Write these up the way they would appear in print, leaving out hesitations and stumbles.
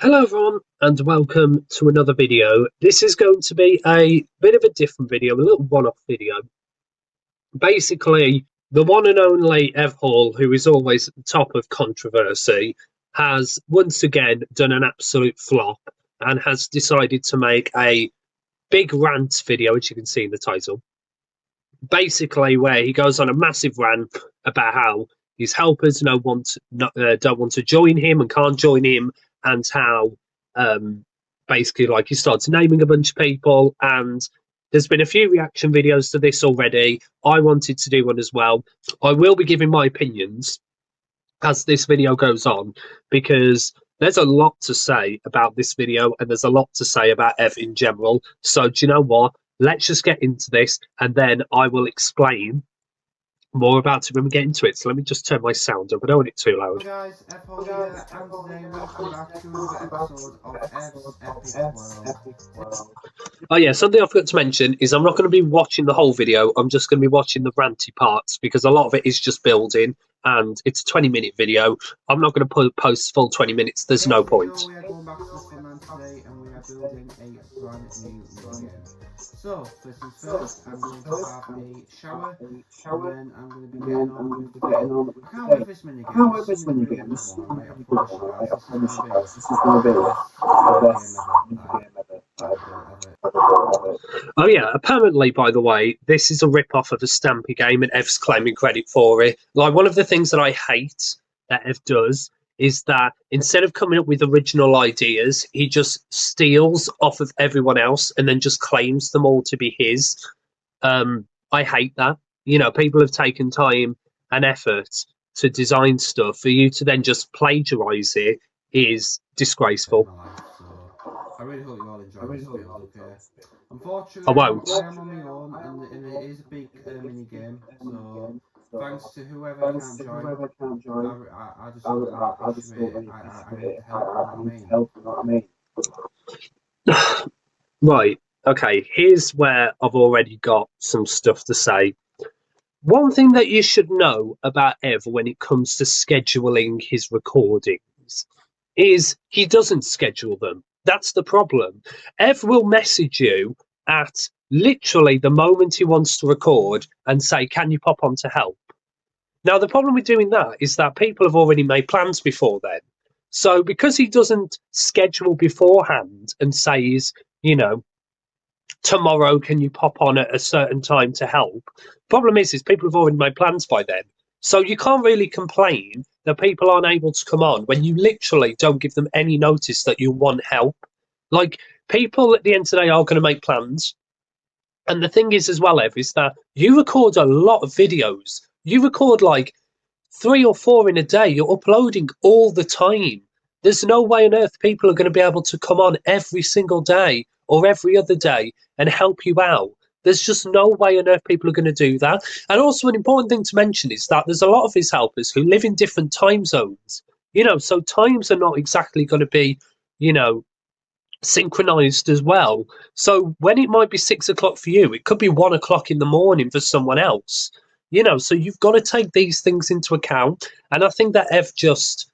Hello everyone and welcome to another video. This is going to be a bit of a different video, a little one-off video. Basically, the one and only Ev Hall, who is always at the top of controversy, has once again done an absolute flop and has decided to make a big rant video, which you can see in the title. Basically, where he goes on a massive rant about how his helpers don't want to join him and can't join him, and how basically like he starts naming a bunch of people. And there's been a few reaction videos to this already. I wanted to do one as well. I will be giving my opinions as this video goes on, because there's a lot to say about this video and there's a lot to say about Ev in general. So do you know what? Let's just get into this and then I will explain more about it when we get into it. So let me just turn my sound up. I don't want it too loud. Hello guys, F here, and today welcome back to another episode of F's Epic World. Oh yeah, something I forgot to mention is I'm not going to be watching the whole video. I'm just going to be watching the ranty parts because a lot of it is just building and it's a 20-minute video. I'm not going to post full 20 minutes. There's no point. We are going back to the fun land today and we are building a brand new minigame. So, first things first, I'm going to have a shower and then I'm going to be getting on with the game. I can't wait for this minigame. This is going to be a really good one, I promise you guys. This is going to be the best minigame ever. Oh yeah, apparently, by the way, this is a rip-off of a Stampy game and Ev's claiming credit for it. Like, one of the things that I hate that Ev does is that instead of coming up with original ideas, he just steals off of everyone else and then just claims them all to be his. I hate that. You know, people have taken time and effort to design stuff. For you to then just plagiarize it is disgraceful. I really hope you all enjoy this build, okay? I Unfortunately, won't. I am on my own, and it is a big mini game. So thanks to whoever can't join. I just don't really appreciate it. I need the help. You know what I mean? Right. Okay. Here's where I've already got some stuff to say. One thing that you should know about Ev when it comes to scheduling his recordings is he doesn't schedule them. That's the problem. Ev will message you at literally the moment he wants to record and say, "Can you pop on to help?" Now, the problem with doing that is that people have already made plans before then. So because he doesn't schedule beforehand and says, you know, tomorrow can you pop on at a certain time to help, problem is people have already made plans by then. So you can't really complain that people aren't able to come on when you literally don't give them any notice that you want help. Like, people at the end of the day are going to make plans. And the thing is as well, Ev, is that you record a lot of videos. You record like 3 or 4 in a day. You're uploading all the time. There's no way on earth people are going to be able to come on every single day or every other day and help you out. There's just no way on earth people are going to do that. And also, an important thing to mention is that there's a lot of his helpers who live in different time zones. You know, so times are not exactly going to be, you know, synchronized as well. So when it might be 6 o'clock for you, it could be 1 o'clock in the morning for someone else. You know, so you've got to take these things into account. And I think that Ev just,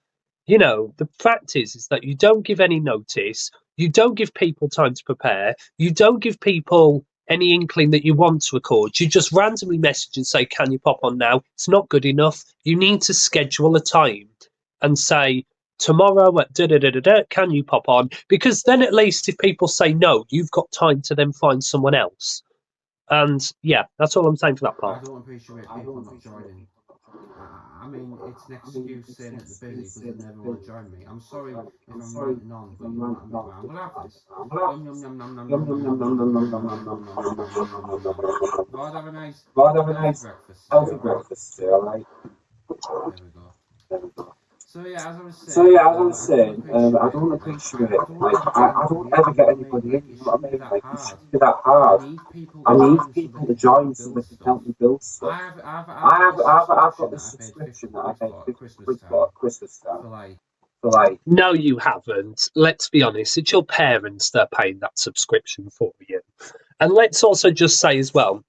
you know, the fact is that you don't give any notice, you don't give people time to prepare, you don't give people any inkling that you want to record. You just randomly message and say, "Can you pop on now?" It's not good enough. You need to schedule a time and say, "Tomorrow at da-da-da-da-da, can you pop on?" Because then at least if people say no, you've got time to then find someone else. And yeah, that's all I'm saying for that part. I don't appreciate people not joining. I mean, it's an excuse saying that they're busy because they never want to join me. I'm sorry if I'm ranting on, but you know what I mean. I'm gonna have this. Yum yum yum yum yum yum yum yum yum yum yum yum yum yum yum. God, have a nice healthy breakfast today, alright? There we go. So yeah, as I was saying, I don't appreciate it. Like, I don't ever get anybody in, you know what I mean? Like, it shouldn't be that hard. I need people to join so they can help me build stuff. I've got this subscription that I paid £50 for at Christmas time. For like, no, you haven't. Let's be honest. It's your parents that are paying that subscription for you. And let's also just say as well,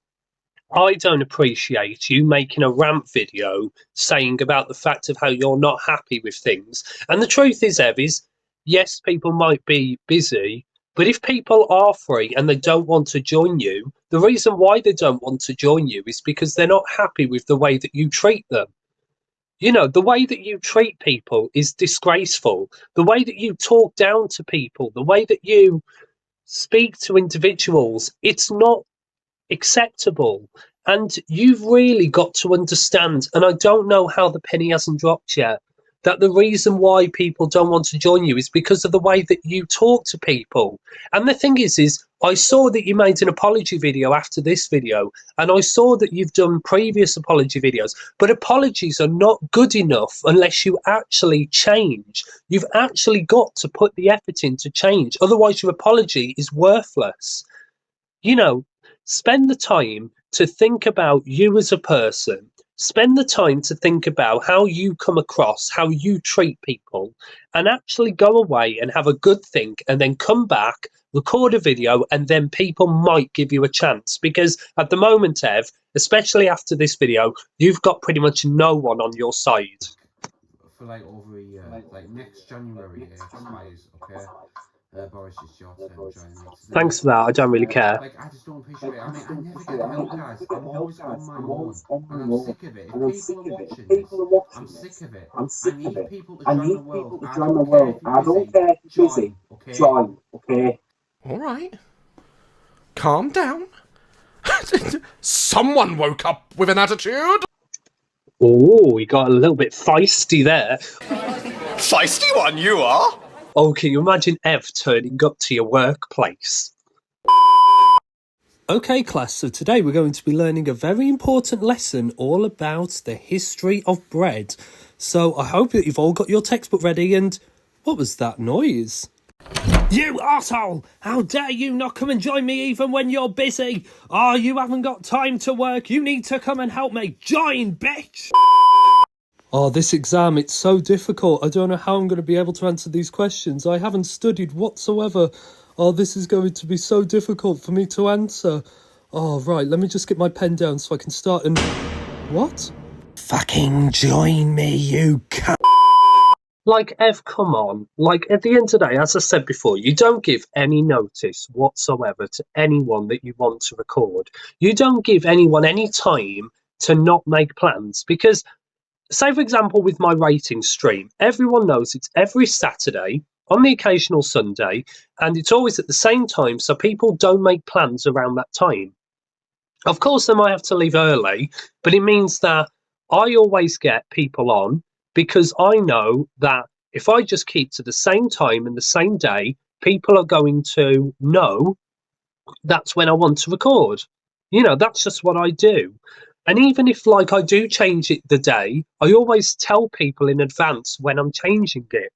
I don't appreciate you making a rant video saying about the fact of how you're not happy with things. And the truth is, Ev, is yes, people might be busy, but if people are free and they don't want to join you, the reason why they don't want to join you is because they're not happy with the way that you treat them. You know, the way that you treat people is disgraceful. The way that you talk down to people, the way that you speak to individuals, it's not acceptable. And you've really got to understand, and I don't know how the penny hasn't dropped yet, that the reason why people don't want to join you is because of the way that you talk to people. And the thing is I saw that you made an apology video after this video, and I saw that you've done previous apology videos, but apologies are not good enough unless you actually change. You've actually got to put the effort in to change, otherwise your apology is worthless. You know, spend the time to think about you as a person. Spend the time to think about how you come across, how you treat people, and actually go away and have a good think and then come back, record a video, and then people might give you a chance. Because at the moment, Ev, especially after this video, you've got pretty much no one on your side. For like over a year, like next January it expires. Okay, Boris, it's your turn. Join me today. Thanks for that. I don't really care. Like, I just don't appreciate it. I mean, I never get the help, guys. I'm always on my own, and I'm sick of it. If people are watching this, I'm sick of it. I need people to join the world. I don't care if you're busy. Join, okay? All right. Calm down. Someone woke up with an attitude. Oh, he got a little bit feisty there. Feisty one, you are. Oh, can you imagine Ev turning up to your workplace? Okay, class, so today we're going to be learning a very important lesson all about the history of bread. So I hope that you've all got your textbook ready, and what was that noise? You arsehole! How dare you not come and join me even when you're busy? Oh, you haven't got time to work. You need to come and help me. Join, bitch! Oh, this exam, it's so difficult. I don't know how I'm going to be able to answer these questions. I haven't studied whatsoever. Oh, this is going to be so difficult for me to answer. Oh, right, let me just get my pen down so I can start and... What? Fucking join me, you cunt. Like, Ev, come on. Like, at the end of the day, as I said before, you don't give any notice whatsoever to anyone that you want to record. You don't give anyone any time to not make plans because... Say, for example, with my rating stream, everyone knows it's every Saturday, on the occasional Sunday, and it's always at the same time, so people don't make plans around that time. Of course, they might have to leave early, but it means that I always get people on because I know that if I just keep to the same time and the same day, people are going to know that's when I want to record. You know, that's just what I do. And even if, like, I do change it the day, I always tell people in advance when I'm changing it.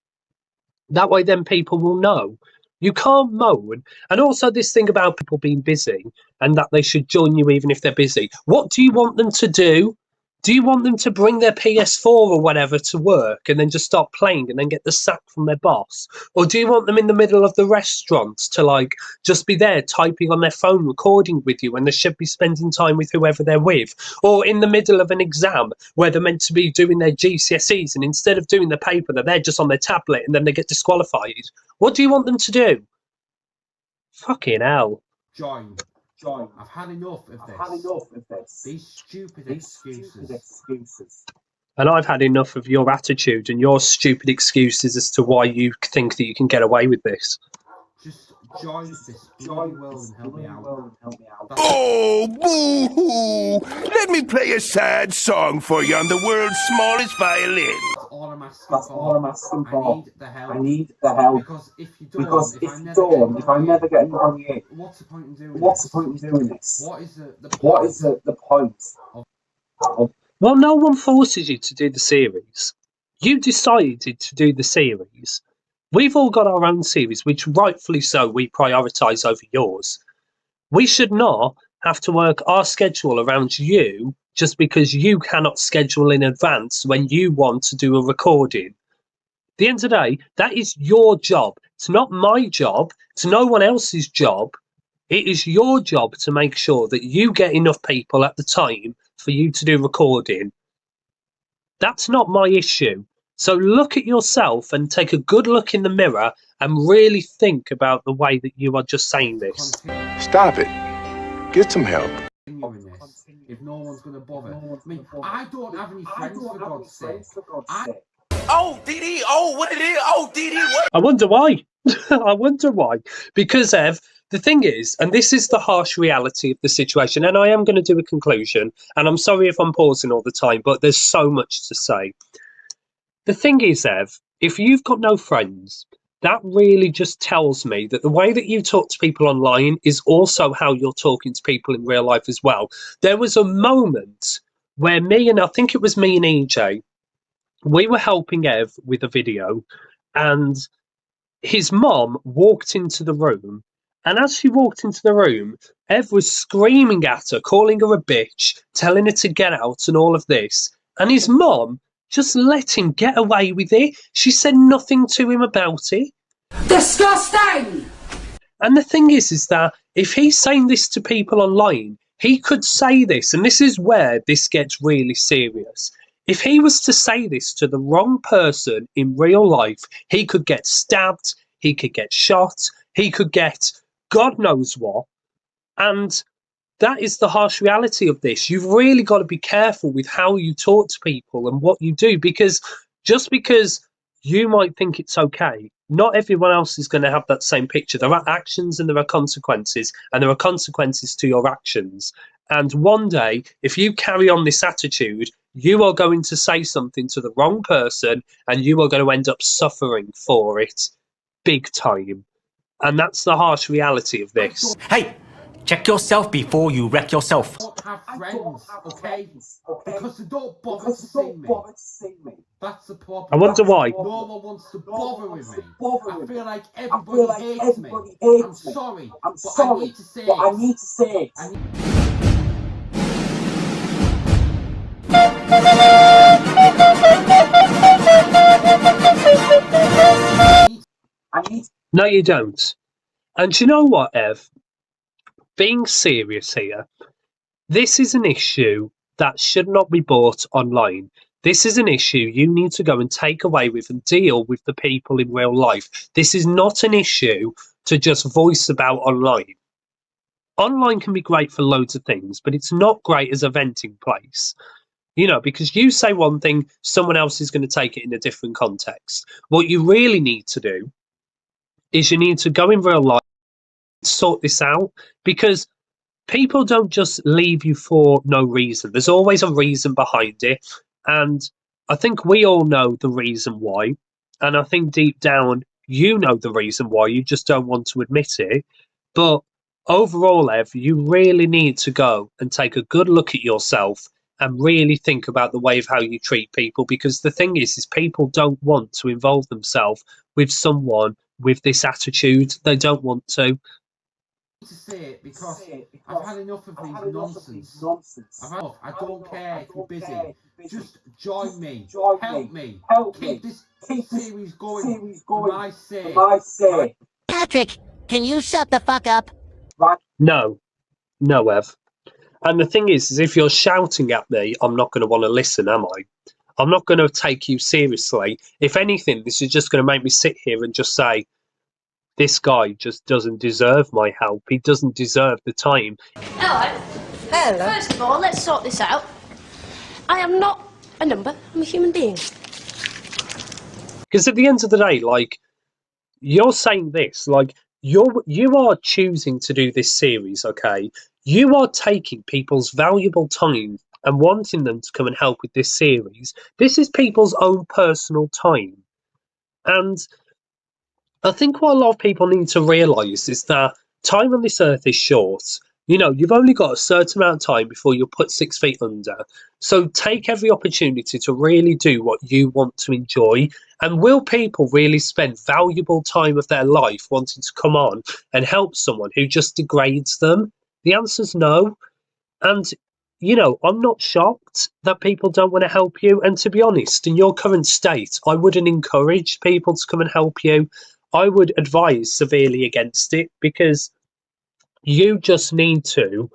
That way, then people will know. You can't moan. And also, this thing about people being busy and that they should join you even if they're busy. What do you want them to do? Do you want them to bring their PS4 or whatever to work and then just start playing and then get the sack from their boss? Or do you want them in the middle of the restaurant to, like, just be there typing on their phone, recording with you when they should be spending time with whoever they're with? Or in the middle of an exam where they're meant to be doing their GCSEs and instead of doing the paper, they're just on their tablet and then they get disqualified? What do you want them to do? Fucking hell. Join. I've had enough of this. These stupid excuses. And I've had enough of your attitude and your stupid excuses as to why you think that you can get away with this. Just join this bloody world and help me out. Oh, boo-hoo! Let me play a sad song for you on the world's smallest violin. That's all I'm asking for. I need the help. Because if you don't, if I never get anybody in, what's the point in doing this? What is the point of... Well, no one forces you to do the series. You decided to do the series. We've all got our own series, which rightfully so we prioritise over yours. We should not have to work our schedule around you just because you cannot schedule in advance when you want to do a recording. At the end of the day, that is your job. It's not my job. It's no one else's job. It is your job to make sure that you get enough people at the time for you to do recording. That's not my issue. So look at yourself and take a good look in the mirror and really think about the way that you are just saying this. Stop it. Get some help. Continuing this if no one's going to bother. I mean, I don't have any friends, for God's sake. Oh, DD. Oh, what it is? Oh, DD. What? I wonder why. I wonder why. Because, Ev, the thing is, and this is the harsh reality of the situation, and I am going to do a conclusion, and I'm sorry if I'm pausing all the time, but there's so much to say. The thing is, Ev, if you've got no friends, that really just tells me that the way that you talk to people online is also how you're talking to people in real life as well. There was a moment where I think it was me and EJ, we were helping Ev with a video, and his mom walked into the room. And as she walked into the room, Ev was screaming at her, calling her a bitch, telling her to get out and all of this. And his mom just let him get away with it. She said nothing to him about it. Disgusting! And the thing is that if he's saying this to people online, he could say this, and this is where this gets really serious. If he was to say this to the wrong person in real life, he could get stabbed, he could get shot, he could get God knows what. And that is the harsh reality of this. You've really got to be careful with how you talk to people and what you do, because just because you might think it's okay, not everyone else is going to have that same picture. There are actions and there are consequences, and there are consequences to your actions. And one day, if you carry on this attitude, you are going to say something to the wrong person and you are going to end up suffering for it big time. And that's the harsh reality of this. Hey, check yourself before you wreck yourself. I don't have friends, okay? Because they don't bother to see me. That's the problem. I wonder why. No one wants to bother with me. I feel like everybody hates me. I'm sorry, but I need to say it. No, you don't. And do you know what, Ev? Being serious here, this is an issue that should not be brought online. This is an issue you need to go and take away with and deal with the people in real life. This is not an issue to just voice about online. Online can be great for loads of things, but it's not great as a venting place. You know, because you say one thing, someone else is going to take it in a different context. What you really need to do is you need to go in real life, sort this out, because people don't just leave you for no reason. There's always a reason behind it. And I think we all know the reason why. And I think deep down, you know the reason why. You just don't want to admit it. But overall, Ev, you really need to go and take a good look at yourself and really think about the way of how you treat people. Because the thing is people don't want to involve themselves with someone with this attitude. They don't want to. To say it because I've had enough of these nonsense. I don't care if you're busy. Just join me. Help me. Keep this series going for my sake. Patrick, can you shut the fuck up? No, Ev. And the thing is if you're shouting at me, I'm not going to want to listen, am I? I'm not going to take you seriously. If anything, this is just going to make me sit here and just say, this guy just doesn't deserve my help. He doesn't deserve the time. Hello. Hello. First of all, let's sort this out. I am not a number. I'm a human being. Because at the end of the day, like, you're saying this, like, you are choosing to do this series, okay? You are taking people's valuable time and wanting them to come and help with this series. This is people's own personal time. And I think what a lot of people need to realise is that time on this earth is short. You know, you've only got a certain amount of time before you're put 6 feet under. So take every opportunity to really do what you want to enjoy. And will people really spend valuable time of their life wanting to come on and help someone who just degrades them? The answer's no. And, you know, I'm not shocked that people don't want to help you. And to be honest, in your current state, I wouldn't encourage people to come and help you. I would advise severely against it, because you just need to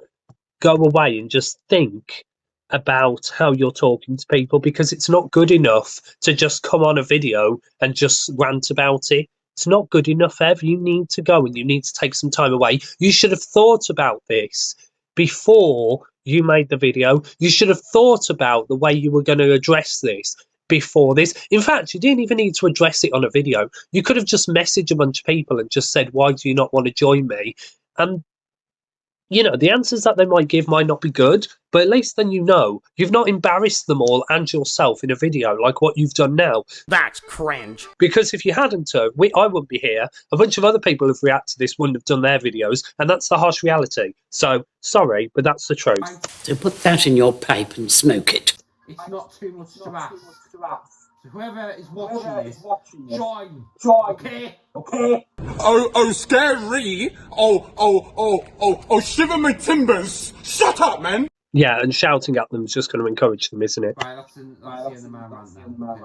go away and just think about how you're talking to people, because it's not good enough to just come on a video and just rant about it. It's not good enough, Ev. You need to go and you need to take some time away. You should have thought about this before you made the video. You should have thought about the way you were going to address this before this. In fact, you didn't even need to address it on a video. You could have just messaged a bunch of people and just said, why do you not want to join me? And the answers that they might give might not be good, but at least then you've not embarrassed them all and yourself in a video like what you've done now. That's cringe. Because if you hadn't, I wouldn't be here. A bunch of other people who've reacted to this wouldn't have done their videos, and that's the harsh reality. So, sorry, but that's the truth. So put that in your pipe and smoke it. It's not too much to ask. So whoever is watching this, join. Okay? Oh, scary. Oh, shiver my timbers. Shut up, man. Yeah, and shouting at them is just going to encourage them, isn't it? Right, that's the end of my rant now. Okay.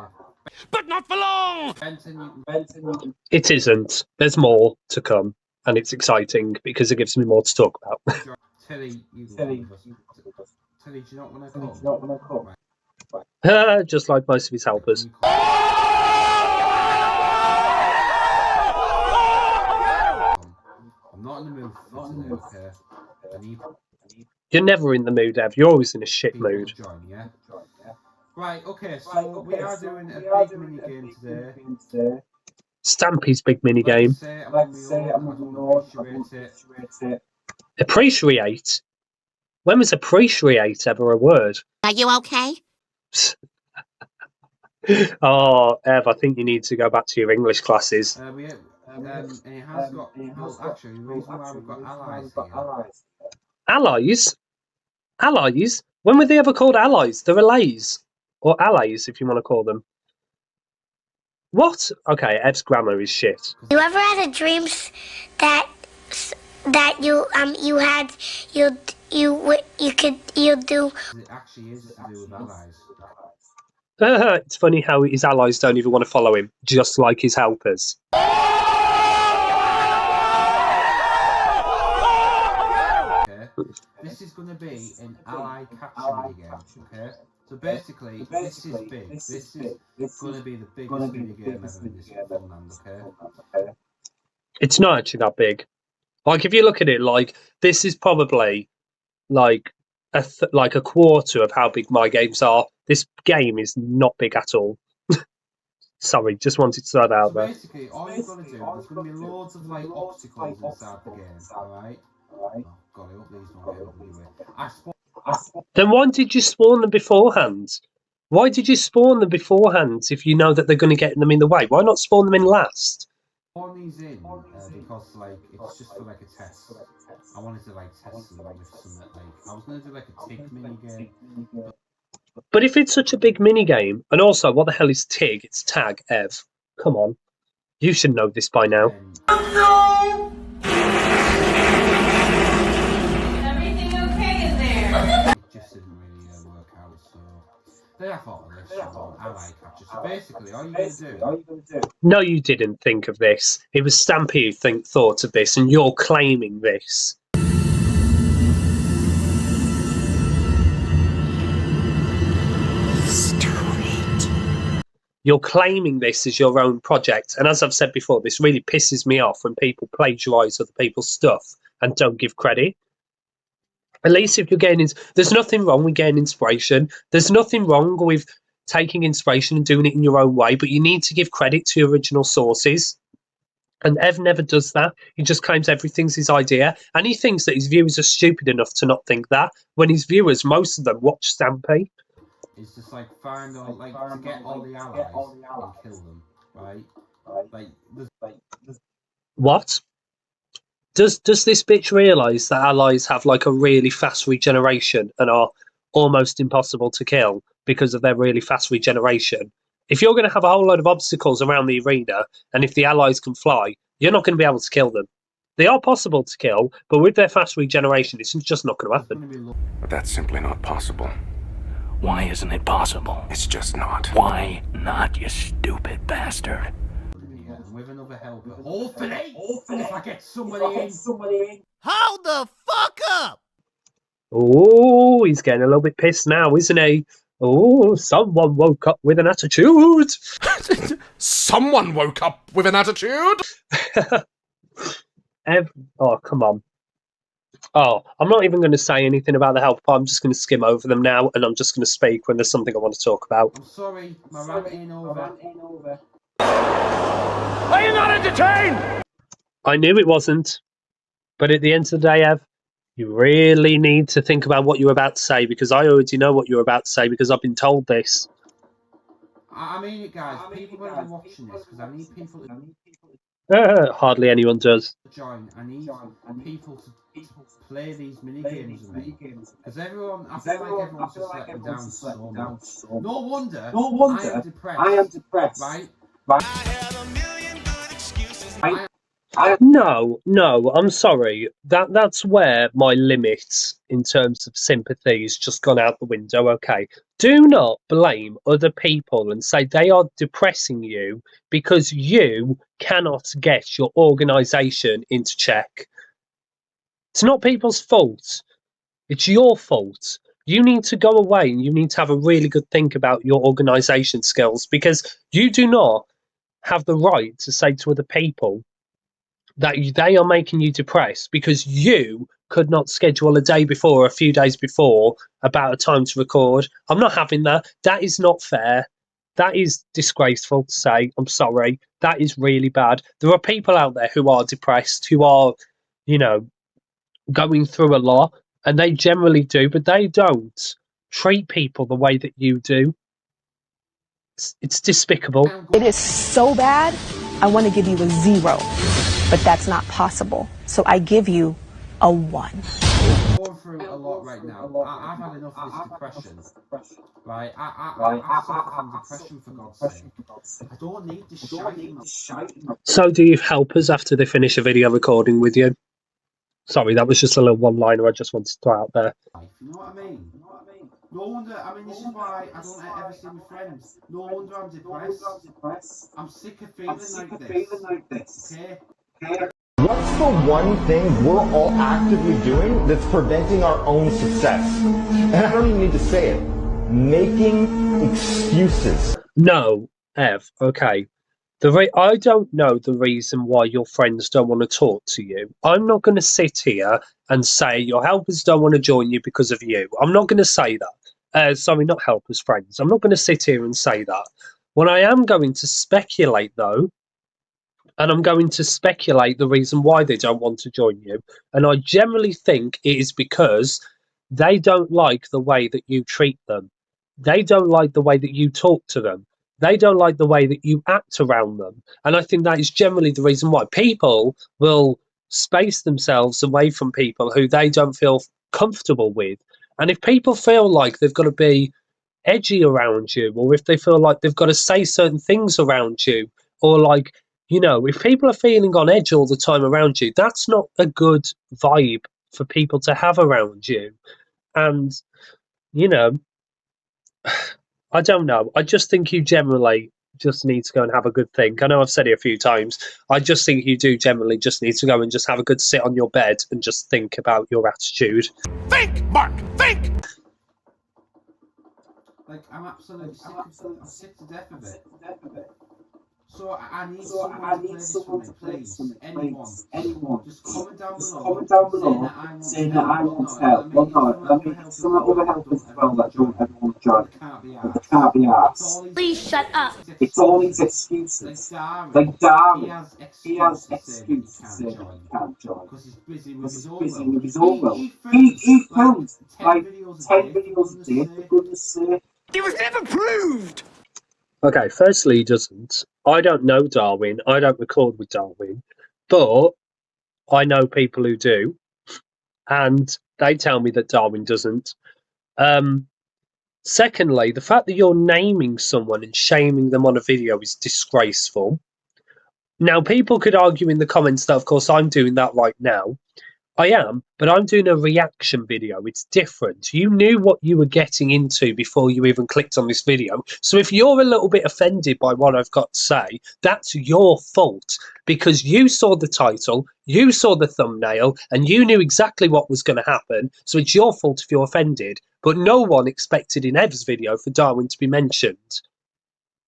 But not for long. Benton, It isn't. There's more to come, and it's exciting because it gives me more to talk about. Tilly, Tilly, do you not want to come? Just like most of his helpers. I'm not in the mood for today, okay? I need You're never in the mood, Ev. You're always in a shit people mood. to join, yeah? Right, okay, so we are doing a big mini game today. Stampy's big mini game. I'm gonna appreciate it. Appreciate? When was appreciate ever a word? Are you okay? Oh, Ev, I think you need to go back to your English classes. And it has got, well, actually, the reason why we've got allies here. Allies? Allies? When were they ever called allies? They're allays. Or allies, if you want to call them. What? Okay, Ev's grammar is shit. You ever had a dream that you do? It actually is to do with allies. It's funny how his allies don't even want to follow him, just like his helpers. Okay. This is going to be an ally capture game, okay? So basically, this is big. This is going to be the biggest mini game ever in this Funland, okay? It's not actually that big. Like, if you look at it, like, this is probably, like a quarter of how big my games are. This game is not big at all. Sorry, just wanted to throw that out there. Basically, all you've got to do, there's going to be loads of like obstacles inside the game, alright? Oh god, I hope these don't get ugly. Then why did you spawn them beforehand? Why did you spawn them beforehand if you know that they're going to get them in the way? Why not spawn them in last? Spawn these in because like it's just for like a test. I wanted to like test them with some like I was going to do like a TIG mini game. But if it's such a big mini game, and also what the hell is TIG? It's tag, Ev. Come on, you should know this by now. Everything okay in there? It just didn't really work out, so then I thought of this ally capture. So basically, all you're going to do. No, you didn't think of this. It was Stampy who thought of this, and you're claiming this. You're claiming this as your own project, and as I've said before, this really pisses me off when people plagiarise other people's stuff and don't give credit. At least if you're getting, there's nothing wrong with getting inspiration. There's nothing wrong with taking inspiration and doing it in your own way, but you need to give credit to your original sources. And Ev never does that. He just claims everything's his idea, and he thinks that his viewers are stupid enough to not think that, when his viewers, most of them, watch Stampy. It's just like find all like to get all the allies and kill them, right? Like What? Does this bitch realise that allies have like a really fast regeneration and are almost impossible to kill because of their really fast regeneration? If you're going to have a whole load of obstacles around the arena, and if the allies can fly, you're not going to be able to kill them. They are possible to kill, but with their fast regeneration, it's just not going to happen. But that's simply not possible. Why isn't it possible? It's just not. Why not, you stupid bastard? with another helper. Hopefully, if I get somebody in. Hold the fuck up! Oh, he's getting a little bit pissed now, isn't he? Oh, someone woke up with an attitude. Someone woke up with an attitude. Oh, come on. Oh, I'm not even going to say anything about the health part. I'm just going to skim over them now, and I'm just going to speak when there's something I want to talk about. I'm sorry, my rant ain't over. Are you not entertained? I knew it wasn't. But at the end of the day, Ev, you really need to think about what you're about to say, because I already know what you're about to say because I've been told this. I mean it, guys. People better be watching this because I need people to Hardly anyone does. join. I need people to play these mini games with me because everyone, I feel like everyone's just let me down so much. No wonder I am depressed, right? No, I'm sorry. That's where my limits in terms of sympathy has just gone out the window, okay? Do not blame other people and say they are depressing you because you cannot get your organisation into check. It's not people's fault. It's your fault. You need to go away and you need to have a really good think about your organisation skills, because you do not have the right to say to other people that they are making you depressed because you could not schedule a day before or a few days before about a time to record. I'm not having that. That is not fair. That is disgraceful to say. I'm sorry. That is really bad. There are people out there who are depressed, who are, going through a lot, and they generally do, but they don't treat people the way that you do. It's despicable. It is so bad, I want to give you a 0, but that's not possible. So I give you a 1. I'm going through a lot right now. I've had enough of this depression. Right? I suffer from depression, for God's sake. I don't need this shite. So do you help us after they finish a video recording with you? Sorry, that was just a little one-liner I just wanted to throw out there. You know what I mean? No wonder, this is why I don't ever see my friends. No wonder I'm depressed. I'm sick of feeling like this. Okay? What's the one thing we're all actively doing that's preventing our own success? And I don't even need to say it. Making excuses. No, Ev, okay. I don't know the reason why your friends don't want to talk to you. I'm not going to sit here and say your helpers don't want to join you because of you. I'm not going to say that. Sorry, not helpers, friends. I'm not going to sit here and say that. What I am going to speculate, though, and I'm going to speculate the reason why they don't want to join you. And I generally think it is because they don't like the way that you treat them. They don't like the way that you talk to them. They don't like the way that you act around them. And I think that is generally the reason why people will space themselves away from people who they don't feel comfortable with. And if people feel like they've got to be edgy around you, or if they feel like they've got to say certain things around you, or like, if people are feeling on edge all the time around you, that's not a good vibe for people to have around you. And, I don't know. I just think you generally just need to go and have a good think. I know I've said it a few times. I just think you do generally just need to go and just have a good sit on your bed and just think about your attitude. Think, Mark, think! Like, I'm absolutely sick of it. I'm sick to death of it. So I need someone to play this for me, please. Anyone. Just comment down below saying that I want help. Well, no, there's some other helpers as well that don't ever want to join. But they can't be arsed. Please shut up. It's all these excuses. Like Darwin, he has excuses to say that he can't join. Because he's busy with his own world. He films like 10 videos a day, for goodness sake. It was never proved! Okay, firstly, he doesn't. I don't know Darwin. I don't record with Darwin. But I know people who do. And they tell me that Darwin doesn't. Secondly, the fact that you're naming someone and shaming them on a video is disgraceful. Now, people could argue in the comments that, of course, I'm doing that right now. I am, but I'm doing a reaction video. It's different. You knew what you were getting into before you even clicked on this video. So if you're a little bit offended by what I've got to say, that's your fault, because you saw the title, you saw the thumbnail, and you knew exactly what was going to happen. So it's your fault if you're offended. But no one expected in Ev's video for Darwin to be mentioned.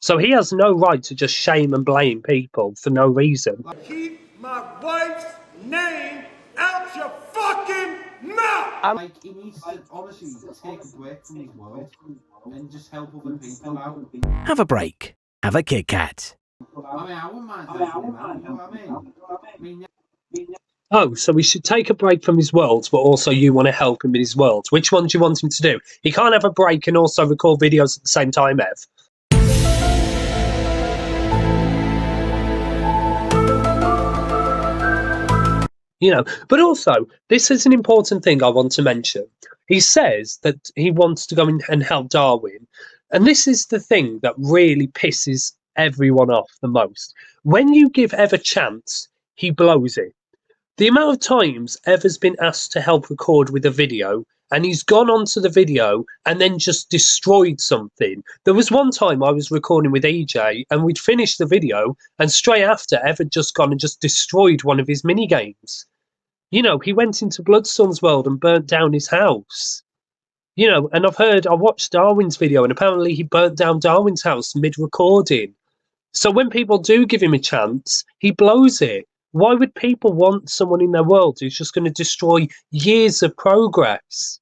So he has no right to just shame and blame people for no reason. Keep my wife's name out your fucking mouth! Like, he needs to, honestly, take a break from his world and just help other people out. Have a break. Have a Kit Kat. I mean, I wouldn't mind helping him out, you know what I mean? Oh, so we should take a break from his world, but also you want to help him in his world. Which one do you want him to do? He can't have a break and also record videos at the same time, Ev. You know, but also, this is an important thing I want to mention. He says that he wants to go in and help Darwin. And this is the thing that really pisses everyone off the most. When you give Ev a chance, he blows it. The amount of times Ev has been asked to help record with a video, and he's gone onto the video and then just destroyed something. There was one time I was recording with EJ, and we'd finished the video, and straight after, Ev had just gone and just destroyed one of his mini games. You know, he went into Bloodstorm's world and burnt down his house. You know, and I watched Darwin's video, and apparently he burnt down Darwin's house mid-recording. So when people do give him a chance, he blows it. Why would people want someone in their world who's just going to destroy years of progress?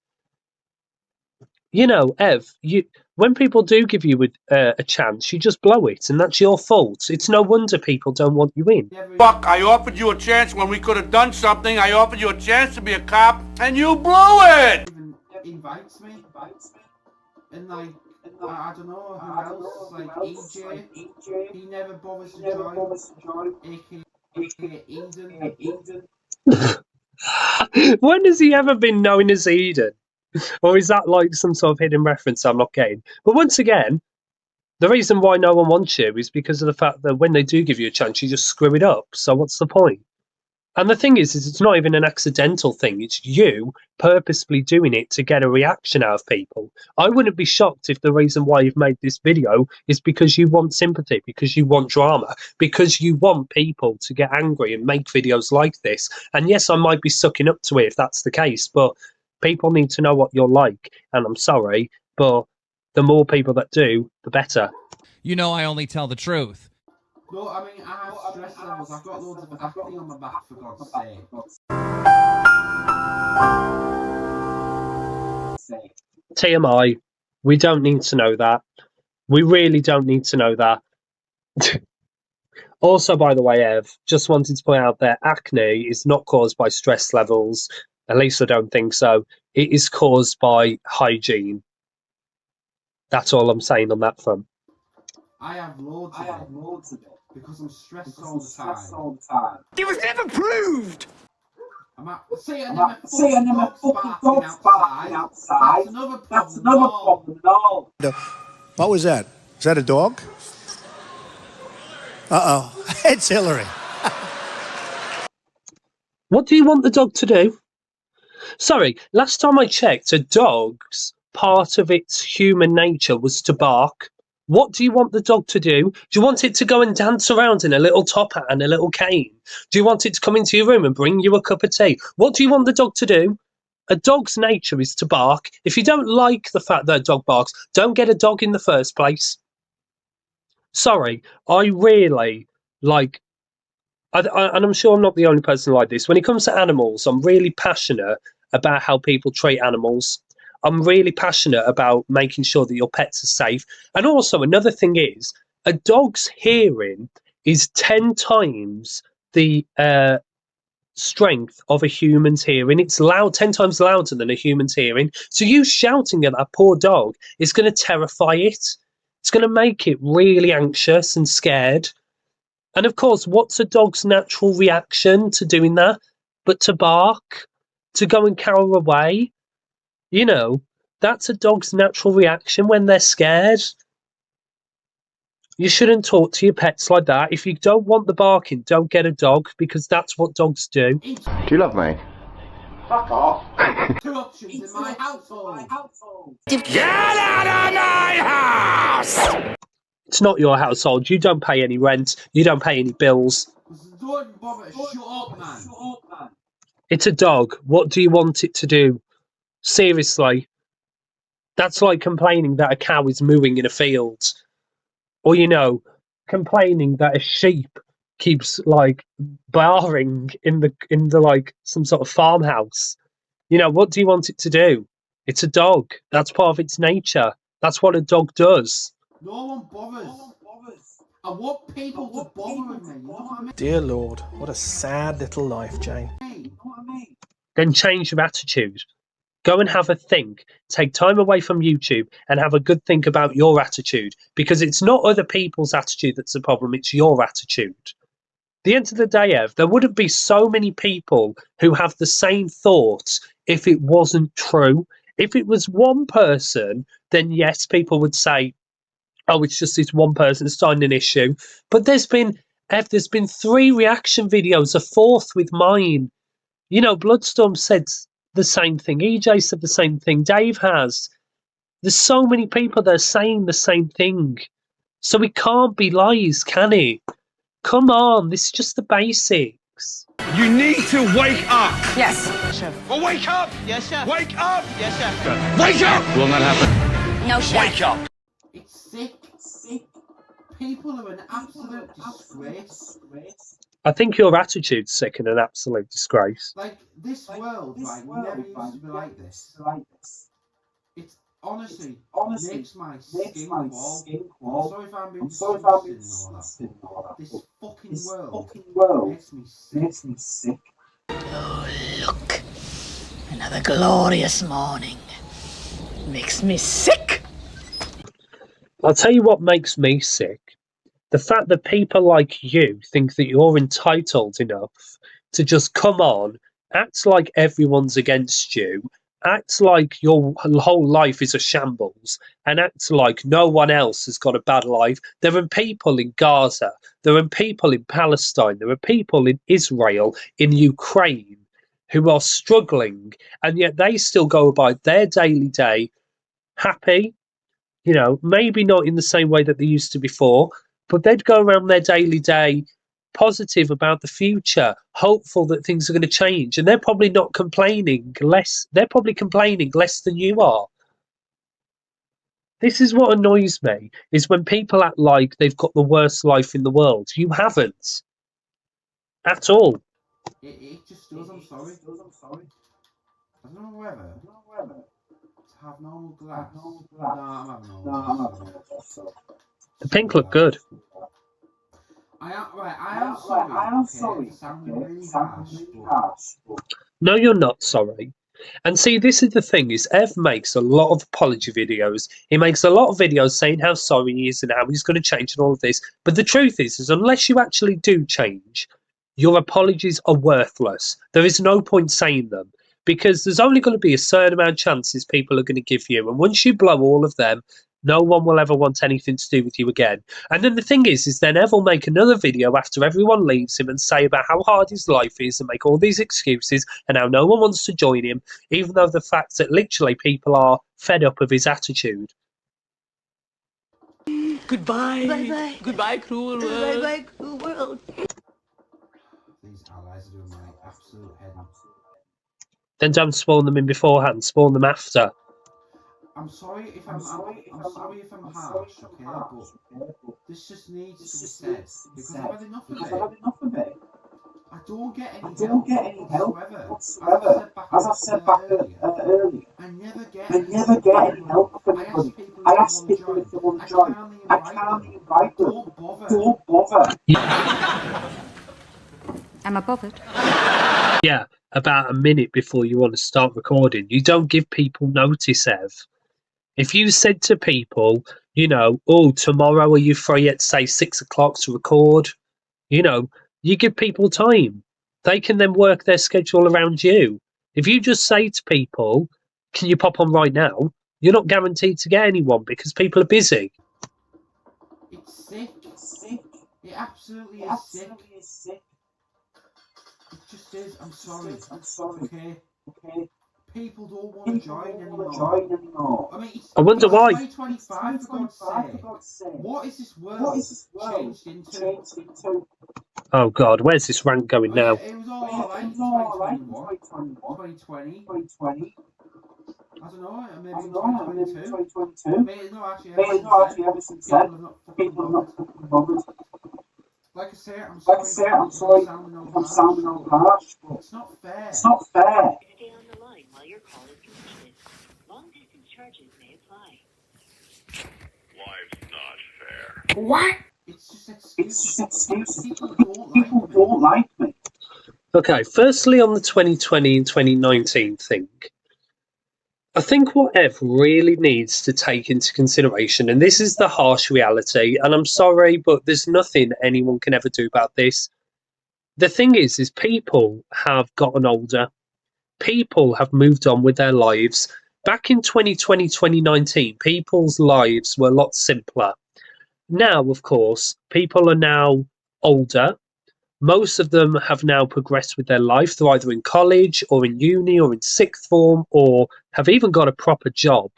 You know, Ev, when people do give you a chance, you just blow it, and that's your fault. It's no wonder people don't want you in. Fuck, I offered you a chance when we could have done something. I offered you a chance to be a cop, and you blew it! Invites me, and like, I don't know who else, like EJ, he never bothers to join, aka Eden. When has he ever been known as Eden? Or is that like some sort of hidden reference I'm not getting? But once again, the reason why no one wants you is because of the fact that when they do give you a chance, you just screw it up. So what's the point? And the thing is it's not even an accidental thing. It's you purposefully doing it to get a reaction out of people. I wouldn't be shocked if the reason why you've made this video is because you want sympathy, because you want drama, because you want people to get angry and make videos like this. And yes, I might be sucking up to it if that's the case, but people need to know what you're like. And I'm sorry, but the more people that do, the better. You know I only tell the truth. No, I mean, I have stress levels. I've got loads of acne on my back, for God's sake. TMI, we don't need to know that. We really don't need to know that. Also, by the way, Ev, just wanted to point out that acne is not caused by stress levels. At least I don't think so. It is caused by hygiene. That's all I'm saying on that front. I have loads of it. Because I'm stressed all the time. It was never proved! I'm saying my fucking dog's barking outside. That's another problem. What was that? Is that a dog? Uh-oh. It's Hillary. What do you want the dog to do? Sorry, last time I checked, a dog's part of its human nature was to bark. What do you want the dog to do? Do you want it to go and dance around in a little top hat and a little cane? Do you want it to come into your room and bring you a cup of tea? What do you want the dog to do? A dog's nature is to bark. If you don't like the fact that a dog barks, don't get a dog in the first place. Sorry, I really like... and I'm sure I'm not the only person like this. When it comes to animals, I'm really passionate about how people treat animals. I'm really passionate about making sure that your pets are safe. And also, another thing is, a dog's hearing is 10 times the strength of a human's hearing. It's 10 times louder than a human's hearing. So you shouting at that poor dog is going to terrify it. It's going to make it really anxious and scared. And of course, what's a dog's natural reaction to doing that? But to bark, to go and cower away. You know, that's a dog's natural reaction when they're scared. You shouldn't talk to your pets like that. If you don't want the barking, don't get a dog, because that's what dogs do. Do you love me? Fuck off. Corruptions in my household. Get out of my house! It's not your household. You don't pay any rent. You don't pay any bills. Don't bother. Shut up, man. It's a dog. What do you want it to do? Seriously. That's like complaining that a cow is mooing in a field. Or, complaining that a sheep keeps, like, barring in the like, some sort of farmhouse. What do you want it to do? It's a dog. That's part of its nature. That's what a dog does. No one bothers. I want people to bother with me, you know what I mean? Dear Lord, what a sad little life, Jane. Then change your attitude. Go and have a think. Take time away from YouTube and have a good think about your attitude, because it's not other people's attitude that's the problem, it's your attitude. At the end of the day, Ev, there wouldn't be so many people who have the same thoughts if it wasn't true. If it was one person, then yes, people would say, oh, it's just this one person starting an issue. But there's been 3 reaction videos, a 4th with mine. Bloodstorm said the same thing. EJ said the same thing. Dave has. There's so many people that are saying the same thing. So it can't be lies, can it? Come on, this is just the basics. You need to wake up! Yes, chef. Well, wake up! Yes, chef. Wake up! Yes, chef. Wake up! Will not happen. No, chef. Wake up! It's sick. People are an absolute disgrace. I think your attitude's sick and an absolute disgrace. Like, this world, right, never used to be like this. It honestly makes my skin crawl. I'm sorry if I'm being disgusting and all that. This fucking world makes me sick. Oh, look. Another glorious morning. Makes me sick. I'll tell you what makes me sick. The fact that people like you think that you're entitled enough to just come on, act like everyone's against you, act like your whole life is a shambles, and act like no one else has got a bad life. There are people in Gaza, there are people in Palestine, there are people in Israel, in Ukraine, who are struggling, and yet they still go about their daily day happy, maybe not in the same way that they used to before, but they'd go around their daily day positive about the future, hopeful that things are going to change, and they're probably not complaining less. They're probably complaining less than you are. This is what annoys me, is when people act like they've got the worst life in the world. You haven't. At all. It just does, I'm sorry. I don't know whether to have normal glass. No, I'm having normal glass. The pink look good. I am sorry. Okay, it sounded really harsh. No, you're not sorry. And see, this is the thing, is Ev makes a lot of apology videos. He makes a lot of videos saying how sorry he is and how he's going to change and all of this. But the truth is unless you actually do change, your apologies are worthless. There is no point saying them, because there's only going to be a certain amount of chances people are going to give you. And once you blow all of them, no one will ever want anything to do with you again. And then the thing is then Ev will make another video after everyone leaves him and say about how hard his life is and make all these excuses and how no one wants to join him, even though the fact that literally people are fed up of his attitude. Goodbye. Bye-bye. Goodbye, cruel world. Bye-bye, cruel world. These allies are doing my absolute head in. Then don't spawn them in beforehand, spawn them after. I'm sorry if I'm harsh, okay, but this just needs to be said because I've had enough of it. I don't get any help whatsoever. As I've said back earlier, I never get any help. I ask people if they want to join. I can't invite them. Don't bother. Am I bothered? Yeah, about a minute before you want to start recording. You don't give people notice, Ev. If you said to people, oh, tomorrow are you free at, say, 6 o'clock to record? You give people time. They can then work their schedule around you. If you just say to people, can you pop on right now? You're not guaranteed to get anyone because people are busy. It's sick. It absolutely is sick. It just is. I'm sorry. Okay? People don't want to join anymore. I mean, I wonder it's why. 2025 for God's sake. What is this world changed into? Oh God, where's this rant going Oh yeah, now? it was all alright in 2021, 2020. I don't know, maybe in 2022. Maybe, no, actually, ever since then, people have not fucking bothered. Like I say, I'm sorry if I'm sounding all harsh, but it's not fair. Stay on the line while your call is completed. Long-distance charges may apply. Life's not fair. What? It's just excuses. People don't like me. Okay, firstly on the 2020 and 2019 thing, I think what Ev really needs to take into consideration, and this is the harsh reality, and I'm sorry, but there's nothing anyone can ever do about this. The thing is people have gotten older. People have moved on with their lives. Back in 2020, 2019, people's lives were a lot simpler. Now, of course, people are now older. Most of them have now progressed with their life. They're either in college or in uni or in sixth form or have even got a proper job.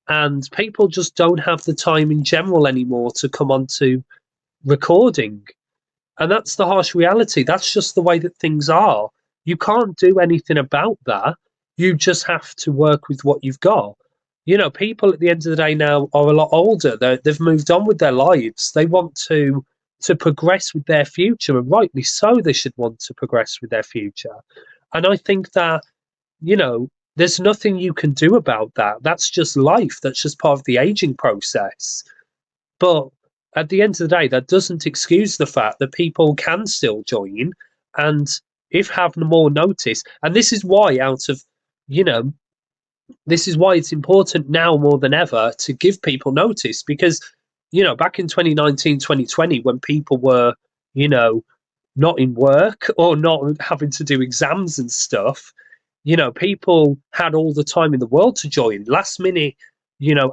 And people just don't have the time in general anymore to come on to recording. And that's the harsh reality. That's just the way that things are. You can't do anything about that. You just have to work with what you've got. You know, people at the end of the day now are a lot older. They've moved on with their lives. They want to progress with their future, and rightly so, they should want to progress with their future. And I think that, you know, there's nothing you can do about that. That's just life. That's just part of the aging process. But at the end of the day, that doesn't excuse the fact that people can still join, and if have more notice, and this is why this is why it's important now more than ever to give people notice, because, back in 2019, 2020, when people were, not in work or not having to do exams and stuff, people had all the time in the world to join. Last minute,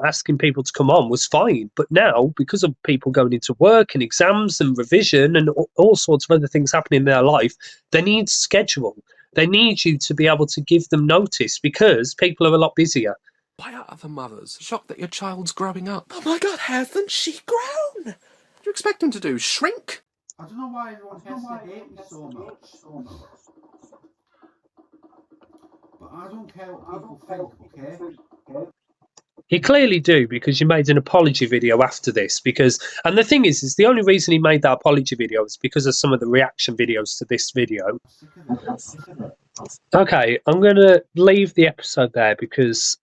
asking people to come on was fine. But now, because of people going into work and exams and revision and all sorts of other things happening in their life, they need schedule. They need you to be able to give them notice because people are a lot busier. Why are other mothers shocked that your child's growing up? Oh my God, hasn't she grown? What do you expect him to do? Shrink? I don't know why everyone has to hate me so much. But I don't care what people think, okay? You clearly do, because you made an apology video after this. And the thing is the only reason he made that apology video is because of some of the reaction videos to this video. Okay, I'm going to leave the episode there because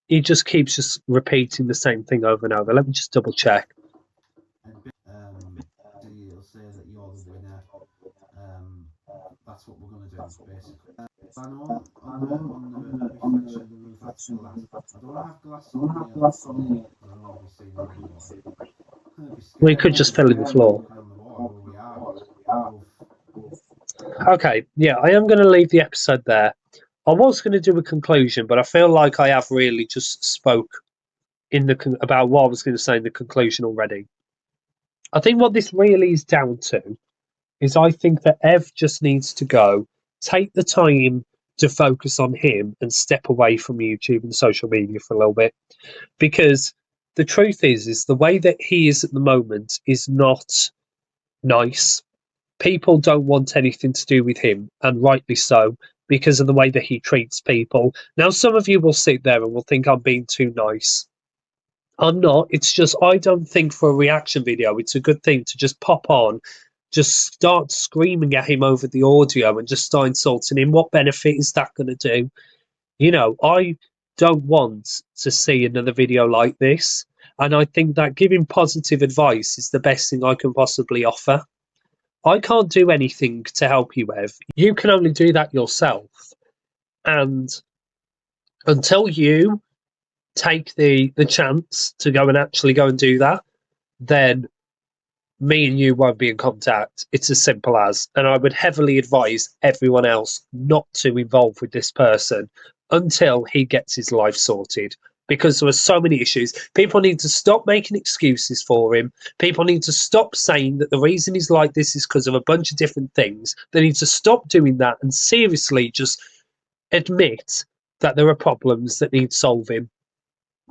he just keeps just repeating the same thing over and over. Let me just double check. You'll say that you're the winner. That's what we're going to do, basically. I know on the reflection of the roof that's glass. I don't have glass on here. I don't want to be seen anymore. We could just fill in the floor. Okay, yeah, I am going to leave the episode there. I was going to do a conclusion, but I feel like I have really just spoke about what I was going to say in the conclusion already. I think what this really is down to is I think that Ev just needs to go, take the time to focus on him and step away from YouTube and social media for a little bit. Because the truth is the way that he is at the moment is not nice. People don't want anything to do with him, and rightly so, because of the way that he treats people. Now, some of you will sit there and will think I'm being too nice. I'm not. It's just I don't think for a reaction video it's a good thing to just pop on, just start screaming at him over the audio and just start insulting him. What benefit is that going to do? I don't want to see another video like this, and I think that giving positive advice is the best thing I can possibly offer. I can't do anything to help you, Ev. You can only do that yourself. And until you take the chance to go and do that, then me and you won't be in contact. It's as simple as. And I would heavily advise everyone else not to involve with this person until he gets his life sorted. Because there are so many issues. People need to stop making excuses for him. People need to stop saying that the reason he's like this is because of a bunch of different things. They need to stop doing that and seriously just admit that there are problems that need solving.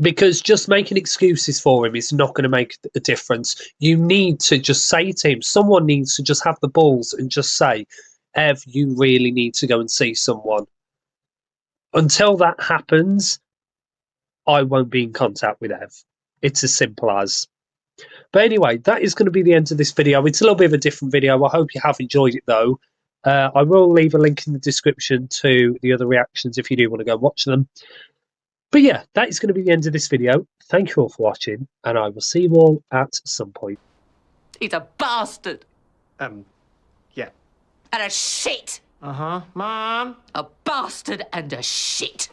Because just making excuses for him is not going to make a difference. You need to just say to him, someone needs to just have the balls and just say, Ev, you really need to go and see someone. Until that happens, I won't be in contact with Ev. It's as simple as. But anyway, that is going to be the end of this video. It's a little bit of a different video. I hope you have enjoyed it, though. I will leave a link in the description to the other reactions if you do want to go watch them. But yeah, that is going to be the end of this video. Thank you all for watching, and I will see you all at some point. He's a bastard. Yeah. And a shit. Uh-huh. Mom? A bastard and a shit.